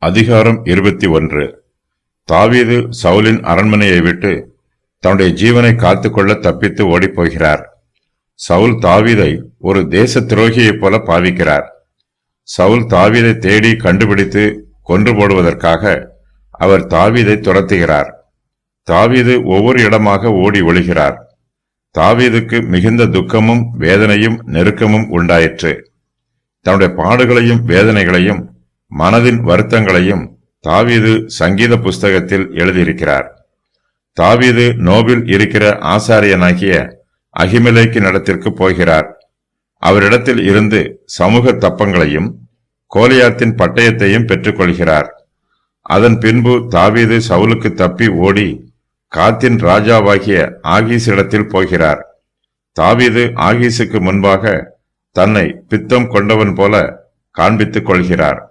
அதிகாரம் 21. தாவீது சவுலின் அரண்மனையை விட்டு தன்னுடைய ஜீவனை காத்துக்கொள்ள தப்பித்து ஓடிப்போகிறார். சவுல் தாவீதை ஒரு தேச துரோகியைப் போல பாவிக்கிறார். சவுல் தாவீதை தேடி கண்டுபிடித்து கொன்று போடுவதற்காக அவர் தாவீதை துரத்துகிறார். தாவீது ஒவ்வொரு இடமாக ஓடி ஒளிகிறார். தாவீதுக்கு மிகுந்த துக்கமும் வேதனையும் நெருக்கமும் உண்டாயிற்று. தன்னுடைய பாடுகளையும் வேதனைகளையும் மனதின் வருத்தங்களையும் தாவீது சங்கீத புஸ்தகத்தில் எழுதியிருக்கிறார். தாவீது நோபில் இருக்கிற ஆசாரியனாகிய அகிமெலேக்கின் இடத்திற்கு போகிறார். அவரிடத்தில் இருந்து சமூக தப்பங்களையும் கோலியாத்தின் பட்டயத்தையும் பெற்றுக்கொள்கிறார். அதன் பின்பு தாவீது சவுலுக்கு தப்பி ஓடி காத்தின் ராஜாவாகிய ஆகீஸ் இடத்தில் போகிறார். தாவீது ஆகீசுக்கு முன்பாக தன்னை பித்தம் கொண்டவன் போல காண்பித்துக் கொள்கிறார்.